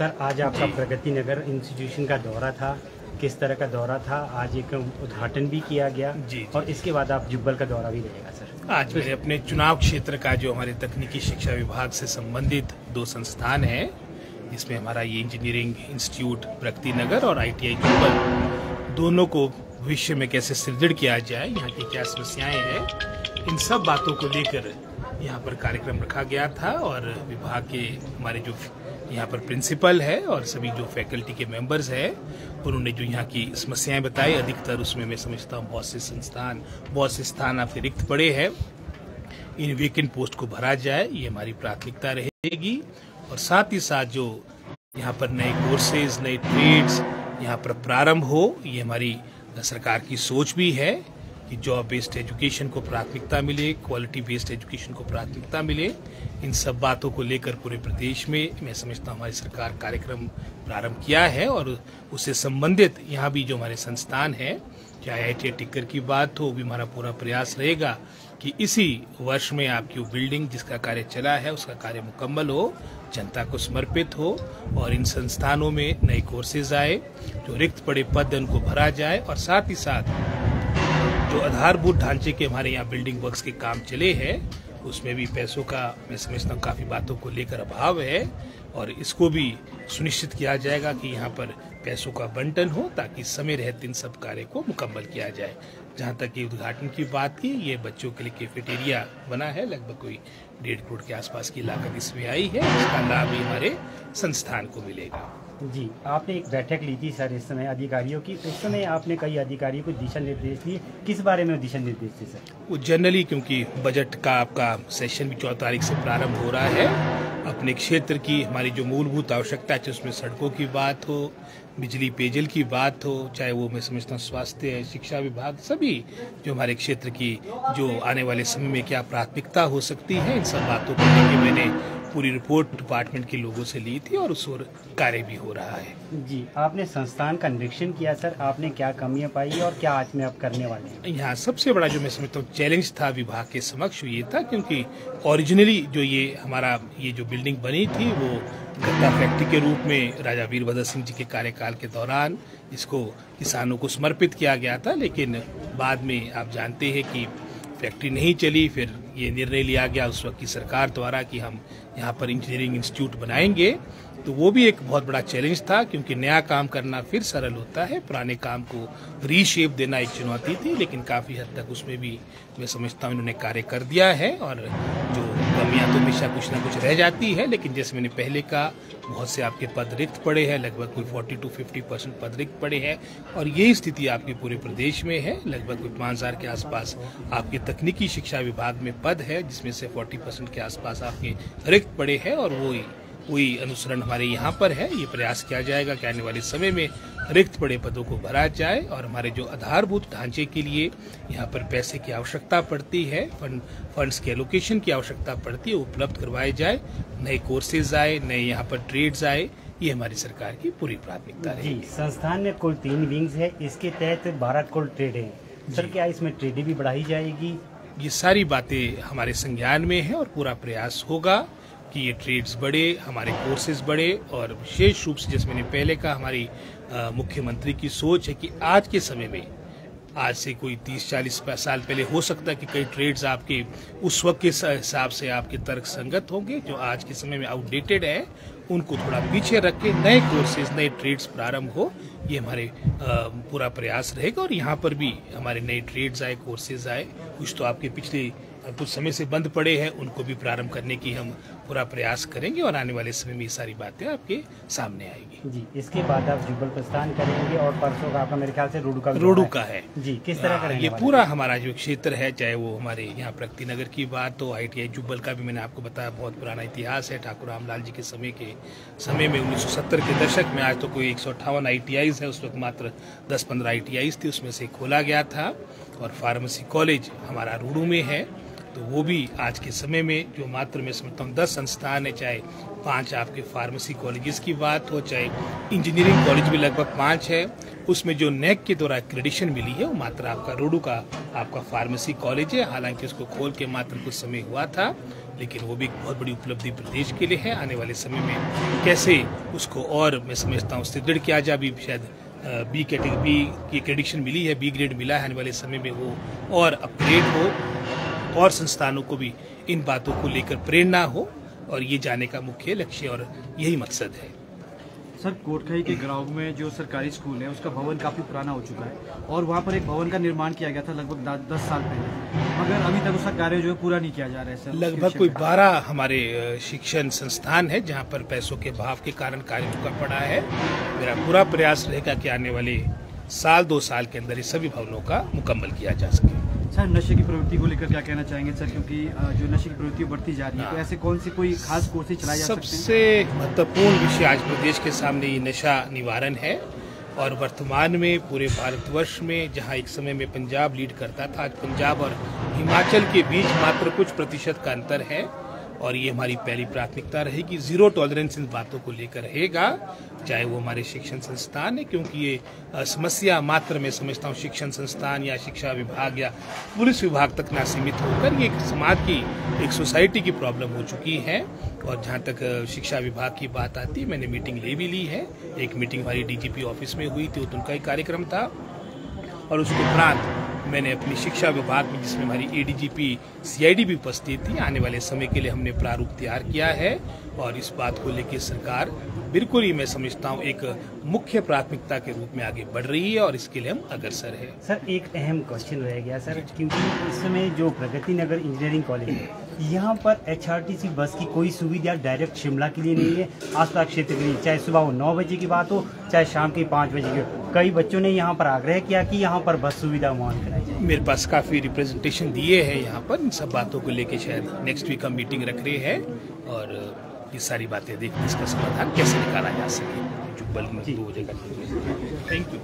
Sir, आज आपका प्रगति नगर institution का दौरा था, किस तरह का दौरा था? आज एक उद्घाटन भी किया गया जी। और इसके बाद आप जुब्बल का दौरा भी रहेगा सर। आज मैंने अपने चुनाव क्षेत्र का जो हमारे तकनीकी शिक्षा विभाग से संबंधित 2 संस्थान हैं, इसमें हमारा ये इंजीनियरिंग इंस्टीट्यूट प्रगति नगर और ITI जुब्बल, दोनों को भविष्य में कैसे सुदृढ़ किया जाए, यहाँ की क्या समस्याएं हैं, इन सब बातों को लेकर यहाँ पर कार्यक्रम रखा गया था। और विभाग के हमारे जो यहाँ पर प्रिंसिपल है और सभी जो फैकल्टी के मेंबर्स हैं, उन्होंने जो यहाँ की समस्याएं बताई, अधिकतर उसमें मैं समझता हूँ बहुत से स्थान आपके रिक्त पड़े हैं, इन वेकेंट पोस्ट को भरा जाए, ये हमारी प्राथमिकता रहेगी। और साथ ही साथ जो यहाँ पर नए कोर्सेज, नए ट्रेड्स यहाँ पर प्रारंभ हो, ये हमारी सरकार की सोच भी है कि जॉब बेस्ड एजुकेशन को प्राथमिकता मिले, क्वालिटी बेस्ड एजुकेशन को प्राथमिकता मिले। इन सब बातों को लेकर पूरे प्रदेश में मैं समझता हूँ हमारी सरकार कार्यक्रम प्रारंभ किया है। और उससे संबंधित यहाँ भी जो हमारे संस्थान हैं, चाहे ITI टिक्कर की बात हो, भी हमारा पूरा प्रयास रहेगा कि इसी वर्ष में आपकी वो बिल्डिंग जिसका कार्य चला है उसका कार्य मुकम्मल हो, जनता को समर्पित हो और इन संस्थानों में नए कोर्सेज आए, जो रिक्त पड़े पद उनको भरा जाए। और साथ ही साथ जो आधारभूत ढांचे के हमारे यहाँ बिल्डिंग वर्क्स के काम चले हैं, उसमें भी पैसों का मैं समझता हूँ काफ़ी बातों को लेकर अभाव है, और इसको भी सुनिश्चित किया जाएगा कि यहाँ पर पैसों का बंटन हो ताकि समय रहते इन सब कार्य को मुकम्मल किया जाए। जहाँ तक ये उद्घाटन की बात की, ये बच्चों के लिए कैफेटेरिया बना है, लगभग कोई 1.5 करोड़ के आसपास की लागत इसमें आई है, इसका लाभ भी हमारे संस्थान को मिलेगा। जी, आपने एक बैठक ली थी सर इस समय अधिकारियों की, उस समय आपने कई अधिकारियों को दिशा निर्देश दिए, किस बारे में दिशा निर्देश थे सर? वो जनरली क्योंकि बजट का आपका सेशन भी 14 तारीख से प्रारंभ हो रहा है, अपने क्षेत्र की हमारी जो मूलभूत आवश्यकता है, उसमें सड़कों की बात हो, बिजली पेयजल की बात हो, चाहे वो मैं समझता हूँ स्वास्थ्य शिक्षा विभाग, सभी जो हमारे क्षेत्र की जो आने वाले समय में क्या प्राथमिकता हो सकती है, इन सब बातों को लेकर मैंने पूरी रिपोर्ट डिपार्टमेंट के लोगों से ली थी और उस ओर कार्य भी हो रहा है। जी, आपने संस्थान का निरीक्षण किया सर, आपने क्या कमियां पाई और क्या आज में आप करने वाले हैं? यहाँ सबसे बड़ा जो मैं समझता हूँ चैलेंज था विभाग के समक्ष ये था, क्योंकि ओरिजिनली जो ये हमारा ये जो बिल्डिंग बनी थी वो गत्ता फैक्ट्री के रूप में राजा वीरभद्र सिंह जी के कार्यकाल के दौरान इसको किसानों को समर्पित किया गया था, लेकिन बाद में आप जानते हैं कि फैक्ट्री नहीं चली, फिर ये निर्णय लिया गया उस वक्त की सरकार द्वारा कि हम यहाँ पर इंजीनियरिंग इंस्टीट्यूट बनाएंगे। तो वो भी एक बहुत बड़ा चैलेंज था, क्योंकि नया काम करना फिर सरल होता है, पुराने काम को रीशेप देना एक चुनौती थी, लेकिन काफ़ी हद तक उसमें भी मैं समझता हूँ इन्होंने कार्य कर दिया है। और जो कमियां तो हमेशा कुछ ना कुछ रह जाती है, लेकिन जैसे मैंने पहले कहा, बहुत से आपके पद रिक्त पड़े हैं, लगभग कोई 40 to 50% पद रिक्त पड़े हैं, और यही स्थिति आपके पूरे प्रदेश में है। लगभग कोई 5000 के आसपास आपके तकनीकी शिक्षा विभाग में पद है, जिसमें से 40% के आसपास आपके रिक्त पड़े हैं, और वही अनुसरण हमारे यहाँ पर है। ये प्रयास किया जाएगा कि आने वाले समय में रिक्त पड़े पदों को भरा जाए, और हमारे जो आधारभूत ढांचे के लिए यहाँ पर पैसे की आवश्यकता पड़ती है, फंड्स के एलोकेशन की आवश्यकता पड़ती है, उपलब्ध करवाए जाए, नए कोर्सेज आए, नए यहाँ पर ट्रेड्स आए, ये हमारी सरकार की पूरी प्राथमिकता रहेगी। जी, संस्थान में कुल 3 विंग्स है, इसके तहत 12 कुल ट्रेड है सर, क्या इसमें ट्रेडें भी बढ़ाई जाएगी? ये सारी बातें हमारे संज्ञान में है, और पूरा प्रयास होगा कि ये ट्रेड्स बढ़े, हमारे कोर्सेज बढ़े। और विशेष रूप से जैसे मैंने पहले कहा, हमारी मुख्यमंत्री की सोच है कि आज के समय में, आज से कोई 30-40 साल पहले हो सकता है कि कई ट्रेड्स आपके उस वक्त के हिसाब से आपके तर्क संगत होंगे, जो आज के समय में आउटडेटेड है, उनको थोड़ा पीछे रख के नए कोर्सेज, नए ट्रेड्स प्रारंभ हो, ये हमारे पूरा प्रयास रहेगा। और यहाँ पर भी हमारे नए ट्रेड्स आए, कोर्सेज आए, कुछ तो आपके पिछले कुछ समय से बंद पड़े हैं, उनको भी प्रारंभ करने की हम पूरा प्रयास करेंगे, और आने वाले समय में ये सारी बातें आपके सामने आएगी। जी, इसके बाद आप जुब्बल प्रस्थान करेंगे, और परसों का आपका मेरे ख्याल से रोडू का है। जी, किस तरह करेंगे? ये पूरा हमारा जो क्षेत्र है, चाहे वो हमारे यहाँ प्रगति नगर की बात हो, ITI जुब्बल का भी मैंने आपको बताया बहुत पुराना इतिहास है, ठाकुर रामलाल जी के समय में 1970 के दशक में, आज तो कोई 158 ITIs है, उस वक्त मात्र 10-15 ITIs थी, उसमें से खोला गया था। और फार्मेसी कॉलेज हमारा रोडू में है, तो वो भी आज के समय में जो मात्र मैं समझता हूँ 10 संस्थान है, चाहे 5 आपके फार्मेसी कॉलेजेस की बात हो, चाहे इंजीनियरिंग कॉलेज भी लगभग 5 है, उसमें जो NAC के द्वारा एक्रेडिशन मिली है वो मात्र आपका रोडू का आपका फार्मेसी कॉलेज है। हालांकि उसको खोल के मात्र कुछ समय हुआ था, लेकिन वो भी एक बहुत बड़ी उपलब्धि प्रदेश के लिए है। आने वाले समय में कैसे उसको और मैं समझता हूँ सुदृढ़ किया जाए, अभी शायद बी कैटेगरी की एक्रेडिशन मिली है, बी ग्रेड मिला है, आने वाले समय में वो और अपग्रेड हो और संस्थानों को भी इन बातों को लेकर प्रेरणा हो, और ये जाने का मुख्य लक्ष्य और यही मकसद है। सर, कोटखाई के ग्राउंड में जो सरकारी स्कूल है उसका भवन काफ़ी पुराना हो चुका है और वहाँ पर एक भवन का निर्माण किया गया था लगभग 10 साल पहले, मगर अभी तक उसका कार्य जो है पूरा नहीं किया जा रहा है सर। लगभग कोई 12 हमारे शिक्षण संस्थान है जहाँ पर पैसों के अभाव के कारण कार्य रुका पड़ा है। मेरा पूरा प्रयास रहेगा कि आने वाले साल 2 साल के अंदर इस सभी भवनों का मुकम्मल किया जा सके। सर, नशे की प्रवृत्ति को लेकर क्या कहना चाहेंगे सर, क्योंकि जो नशे की प्रवृत्ति बढ़ती जा रही है, तो ऐसे कौन सी कोई खास कोर्सेज चलाई जा सकती हैं? सबसे महत्वपूर्ण विषय आज प्रदेश के सामने ये नशा निवारण है, और वर्तमान में पूरे भारतवर्ष में जहां एक समय में पंजाब लीड करता था, आज पंजाब और हिमाचल के बीच मात्र कुछ प्रतिशत का अंतर है, और ये हमारी पहली प्राथमिकता रहेगी। जीरो टॉलरेंस इन बातों को लेकर रहेगा, चाहे वो हमारे शिक्षण संस्थान है, क्योंकि ये समस्या मात्र मैं समझता हूँ शिक्षण संस्थान या शिक्षा विभाग या पुलिस विभाग तक ना सीमित होकर ये एक समाज की, एक सोसाइटी की प्रॉब्लम हो चुकी है। और जहाँ तक शिक्षा विभाग की बात आती है, मैंने मीटिंग ले भी ली है। एक मीटिंग हमारी डीजीपी ऑफिस में हुई थी, उनका एक कार्यक्रम था, और उसके उपरांत मैंने अपनी शिक्षा विभाग में, जिसमें हमारी एडीजीपी सीआईडी भी उपस्थित थी, आने वाले समय के लिए हमने प्रारूप तैयार किया है, और इस बात को लेकर सरकार बिल्कुल ही मैं समझता हूँ एक मुख्य प्राथमिकता के रूप में आगे बढ़ रही है, और इसके लिए हम अग्रसर है। सर, एक अहम क्वेश्चन रह गया सर, क्योंकि इस समय जो प्रगति नगर इंजीनियरिंग कॉलेज है, यहाँ पर एचआरटीसी बस की कोई सुविधा डायरेक्ट शिमला के लिए नहीं है, आसपास क्षेत्र के लिए, चाहे सुबह वो 9 बजे की बात हो, चाहे शाम के 5 बजे की। कई बच्चों ने यहाँ पर आग्रह किया कि यहाँ पर बस सुविधा मुहैया कराई जाए। मेरे पास काफ़ी रिप्रेजेंटेशन दिए हैं यहाँ पर, इन सब बातों को लेके शायद नेक्स्ट वीक हम मीटिंग रख रहे हैं, और ये सारी बातें देखते इसका समाधान कैसे निकाला जा सके। जो बल्कि 2 बजे का। Thank you.